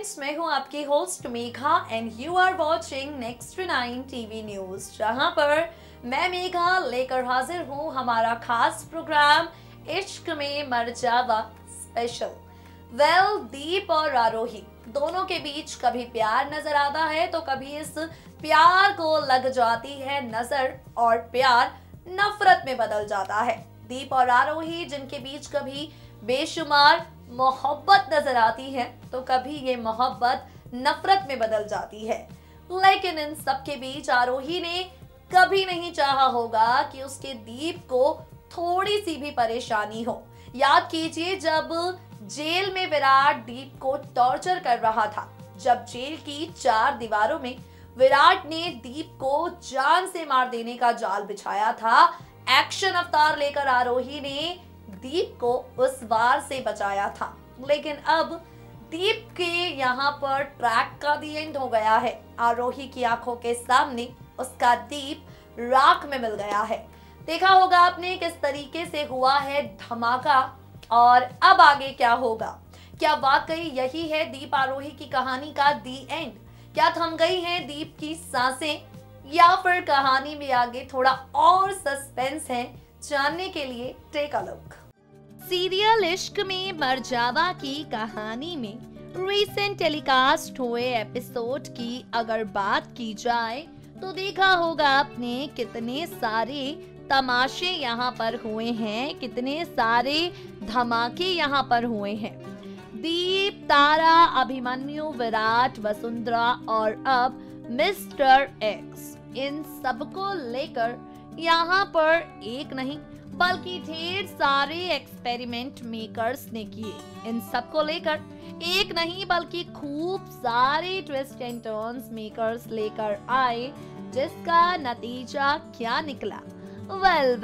Friends, मैं हूं आपकी host Megha and you are watching next 9 TV news, जहां पर मैं मेघा लेकर हाजिर हूं हमारा खास प्रोग्राम इश्क में मर जावा स्पेशल। दीप और आरोही दोनों के बीच कभी प्यार नजर आता है तो कभी इस प्यार को लग जाती है नजर और प्यार नफरत में बदल जाता है। दीप और आरोही जिनके बीच कभी बेशुमार मोहब्बत नजर आती है तो कभी ये मोहब्बत नफरत में बदल जाती है, लेकिन इन सब के बीच आरोही ने कभी नहीं चाहा होगा कि उसके दीप को थोड़ी सी भी परेशानी हो। याद कीजिए जब जेल में विराट दीप को टॉर्चर कर रहा था, जब जेल की 4 दीवारों में विराट ने दीप को जान से मार देने का जाल बिछाया था, एक्शन अवतार लेकर आरोही ने दीप को उस वार से बचाया था। लेकिन अब दीप के यहाँ पर ट्रैक का दी एंड हो गया है। आरोही की आंखों के सामने उसका दीप राख में मिल गया है। देखा होगा आपने किस तरीके से हुआ है धमाका, और अब आगे क्या होगा। क्या वाकई यही है दीप आरोही की कहानी का दी एंड? क्या थम गई हैं दीप की सांसें, या फिर कहानी में आगे थोड़ा और सस्पेंस है? जानने के लिए टेक अ लुक। सीरियल इश्क में मर जावा की कहानी में रिसेंट टेलीकास्ट हुए एपिसोड की अगर बात की जाए तो देखा होगा आपने कितने सारे तमाशे यहाँ पर हुए हैं, कितने सारे धमाके यहाँ पर हुए हैं। दीप, तारा, अभिमन्यु, विराट, वसुंधरा और अब मिस्टर एक्स, इन सबको लेकर यहाँ पर एक नहीं बल्कि ढेर सारे एक्सपेरिमेंट मेकर्स ने किए। इन सबको लेकर एक नहीं बल्कि खूब सारे ट्विस्ट एंड टर्न्स मेकर्स लेकर आए, जिसका नतीजा क्या निकला? वेल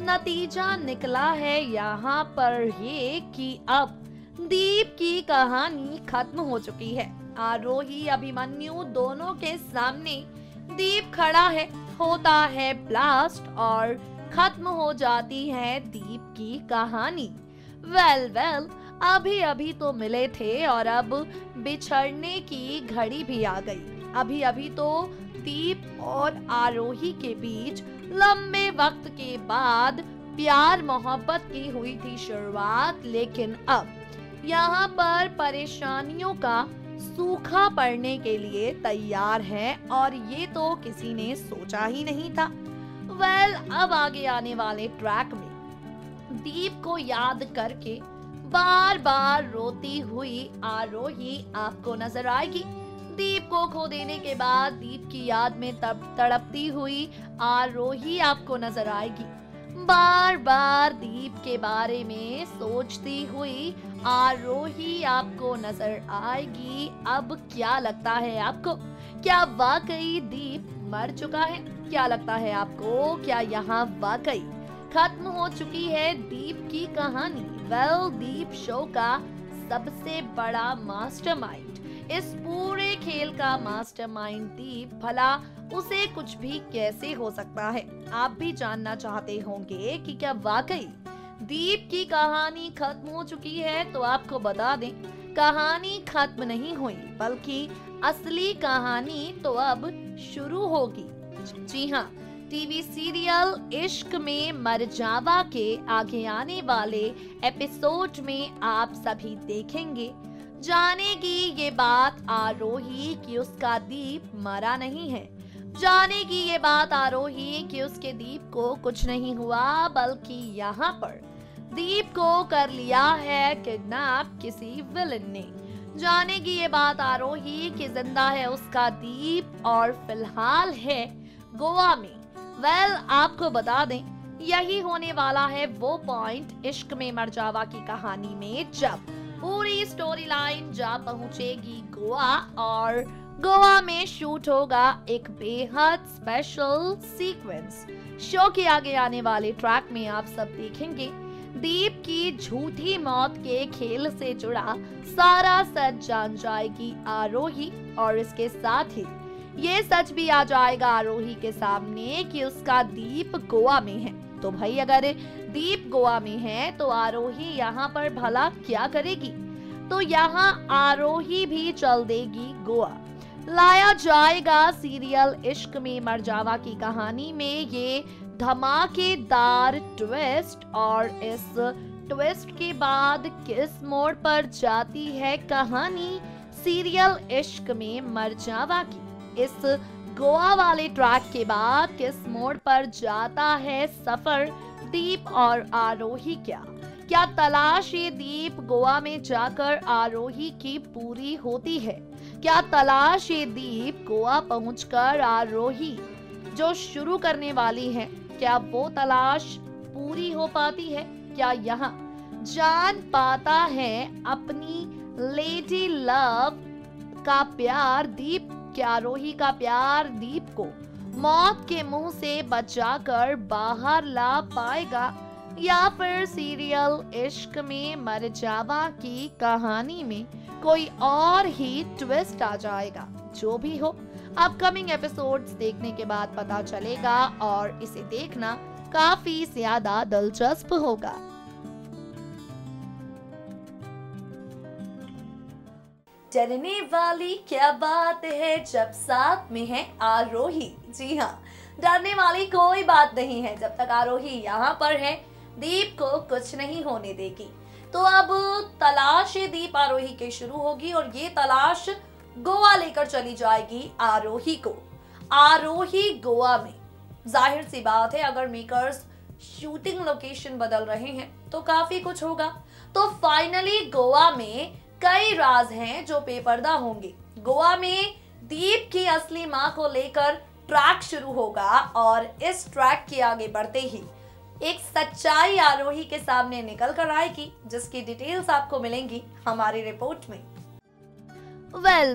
नतीजा निकला है यहाँ पर ये कि अब दीप की कहानी खत्म हो चुकी है। आरोही, अभिमन्यु दोनों के सामने दीप खड़ा है, होता है ब्लास्ट और खत्म हो जाती है दीप की कहानी। वेल अभी तो मिले थे और अब बिछड़ने की घड़ी भी आ गई। अभी तो दीप और आरोही के बीच लंबे वक्त के बाद प्यार मोहब्बत की हुई थी शुरुआत, लेकिन अब यहाँ पर परेशानियों का सूखा पड़ने के लिए तैयार है, और ये तो किसी ने सोचा ही नहीं था। अब आगे आने वाले ट्रैक में दीप को याद करके बार बार रोती हुई आरोही आपको नजर आएगी। दीप को खो देने के बाद दीप की याद में तड़पती हुई आरोही आपको नजर आएगी। बार बार दीप के बारे में सोचती हुई आरोही आपको नजर आएगी। अब क्या लगता है आपको? क्या वाकई दीप मर चुका है? क्या लगता है आपको? क्या यहाँ वाकई खत्म हो चुकी है दीप की कहानी? दीप शो का सबसे बड़ा मास्टरमाइंड, इस पूरे खेल का मास्टरमाइंड दीप, भला उसे कुछ भी कैसे हो सकता है? आप भी जानना चाहते होंगे कि क्या वाकई दीप की कहानी खत्म हो चुकी है? तो आपको बता दें, कहानी खत्म नहीं हुई बल्कि असली कहानी तो अब शुरू होगी। जी हाँ, टीवी सीरियल इश्क में मर जावा के आगे आने वाले एपिसोड में आप सभी देखेंगे, जानेगी ये बात आरोही कि उसका दीप मरा नहीं है, जानेगी ये बात आरोही कि उसके दीप को कुछ नहीं हुआ, बल्कि यहाँ पर दीप को कर लिया है किडनैप किसी विलन ने, जानेगी ये बात आरोही कि जिंदा है उसका दीप और फिलहाल है गोवा में। आपको बता दें, यही होने वाला है वो पॉइंट इश्क में मर जावा की कहानी में, जब पूरी स्टोरी लाइन जा पहुंचेगी गोवा और गोवा में शूट होगा एक बेहद स्पेशल सीक्वेंस। शो के आगे आने वाले ट्रैक में आप सब देखेंगे दीप की झूठी मौत के खेल से जुड़ा सारा सच जान जाएगी आरोही, और इसके साथ ही ये सच भी आ जाएगा आरोही के सामने कि उसका दीप गोवा में है। तो भाई अगर दीप गोवा में है तो आरोही यहाँ पर भला क्या करेगी? तो यहाँ आरोही भी चल देगी गोवा। लाया जाएगा सीरियल इश्क में मरजावा की कहानी में ये धमाकेदार ट्विस्ट, और इस ट्विस्ट के बाद किस मोड़ पर जाती है कहानी सीरियल इश्क में मरजावा की। इस गोवा वाले ट्रैक के बाद किस मोड़ पर जाता है सफर दीप और आरोही क्या तलाश ये दीप गोवा में जाकर आरोही की पूरी होती है? क्या तलाश ये दीप गोवा पहुंचकर आरोही जो शुरू करने वाली है, क्या वो तलाश पूरी हो पाती है? क्या यहाँ जान पाता है अपनी लेडी लव का प्यार दीप? क्या आरोही का प्यार दीप को मौत के मुंह से बचाकर बाहर ला पाएगा, या फिर सीरियल इश्क में मरजावा की कहानी में कोई और ही ट्विस्ट आ जाएगा? जो भी हो, अपकमिंग एपिसोड्स देखने के बाद पता चलेगा और इसे देखना काफी ज्यादा दिलचस्प होगा। डरने वाली क्या बात है जब साथ में है आरोही। जी हाँ, डरने वाली कोई बात नहीं है। जब तक आरोही यहाँ पर है, दीप को कुछ नहीं होने देगी। तो अब तलाश दीप आरोही के शुरू होगी और ये तलाश गोवा लेकर चली जाएगी आरोही को। आरोही गोवा में जाहिर सी बात है, अगर मेकर्स शूटिंग लोकेशन बदल रहे हैं तो काफी कुछ होगा। तो फाइनली गोवा में कई राज हैं जो बेपर्दा होंगे। गोवा में दीप की असली मां को लेकर ट्रैक शुरू होगा और इस ट्रैक के आगे बढ़ते ही एक सच्चाई आरोही के सामने निकल कर आएगी, जिसकी डिटेल्स आपको मिलेंगी हमारी रिपोर्ट में। वेल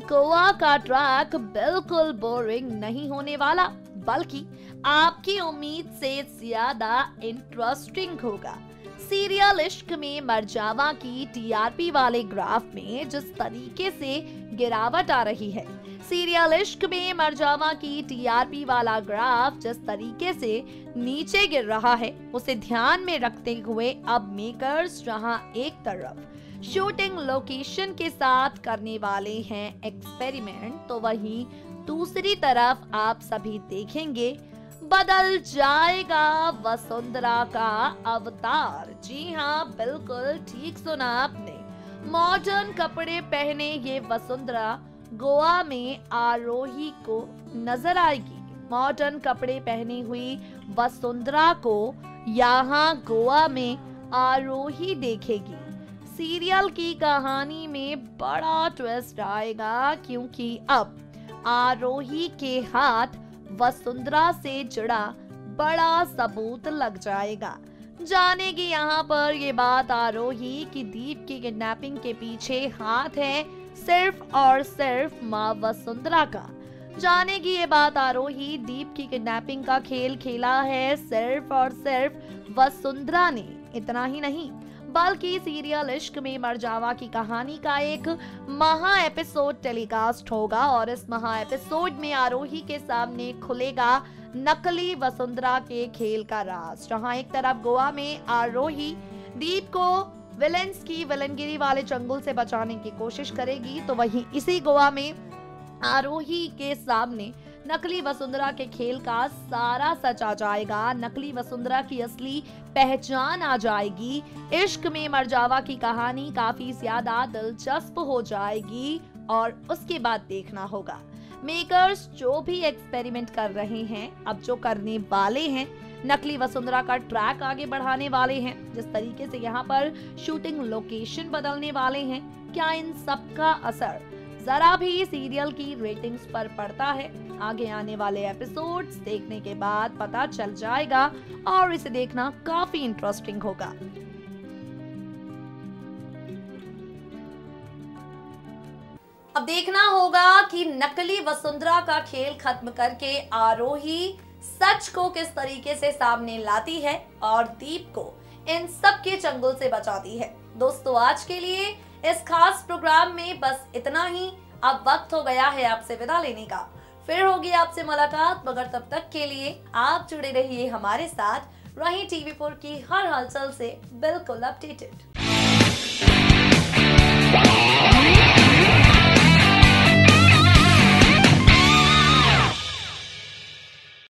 गोवा का ट्रैक बिल्कुल बोरिंग नहीं होने वाला, बल्कि आपकी उम्मीद से ज्यादा इंटरेस्टिंग होगा। सीरियल इश्क में मरजावा की टीआरपी वाले ग्राफ में जिस तरीके से गिरावट आ रही है, सीरियल इश्क में मरजावा की टीआरपी वाला ग्राफ जिस तरीके से नीचे गिर रहा है, उसे ध्यान में रखते हुए अब मेकर्स जहां एक तरफ शूटिंग लोकेशन के साथ करने वाले हैं एक्सपेरिमेंट, तो वहीं दूसरी तरफ आप सभी देखेंगे बदल जाएगा वसुंधरा का अवतार। जी हाँ, बिल्कुल ठीक सुना आपने। मॉडर्न कपड़े पहने ये वसुंधरा गोवा में आरोही को नजर आएगी। मॉडर्न कपड़े पहनी हुई वसुंधरा को यहाँ गोवा में आरोही देखेगी। सीरियल की कहानी में बड़ा ट्विस्ट आएगा, क्योंकि अब आरोही के हाथ वसुंधरा से जुड़ा बड़ा सबूत लग जाएगा। जानेगी यहाँ पर ये बात आरोही कि दीप की किडनैपिंग के पीछे हाथ है सिर्फ और सिर्फ माँ वसुंधरा का। जानेगी ये बात आरोही, दीप की किडनैपिंग का खेल खेला है सिर्फ और सिर्फ वसुंधरा ने। इतना ही नहीं, बल्कि सीरियल इश्क में मरजावा की कहानी का एक महा एपिसोड टेलीकास्ट होगा और इस महा एपिसोड में आरोही के सामने खुलेगा नकली वसुंधरा के खेल का राज। जहां एक तरफ गोवा में आरोही दीप को विलेंस की विलनगिरी वाले चंगुल से बचाने की कोशिश करेगी, तो वहीं इसी गोवा में आरोही के सामने नकली वसुंधरा के खेल का सारा सच आ जाएगा। नकली वसुंधरा की असली पहचान आ जाएगी। इश्क में मरजावा की कहानी काफी ज्यादा दिलचस्प हो जाएगी और उसके बाद देखना होगा मेकर्स जो भी एक्सपेरिमेंट कर रहे हैं, अब जो करने वाले हैं, नकली वसुंधरा का ट्रैक आगे बढ़ाने वाले हैं, जिस तरीके से यहाँ पर शूटिंग लोकेशन बदलने वाले हैं, क्या इन सब का असर जरा भी सीरियल की रेटिंग्स पर पड़ता है? आगे आने वाले एपिसोड्स देखने के बाद पता चल जाएगा और इसे देखना काफी इंटरेस्टिंग होगा। अब देखना होगा कि नकली वसुंधरा का खेल खत्म करके आरोही सच को किस तरीके से सामने लाती है और दीप को इन सब के चंगुल से बचाती है। दोस्तों, आज के लिए इस खास प्रोग्राम में बस इतना ही। अब वक्त हो गया है आपसे विदा लेने का। फिर होगी आपसे मुलाकात, मगर तब तक के लिए आप जुड़े रहिए हमारे साथ। रही टीवी4 की हर हलचल से बिल्कुल अपडेटेड। है।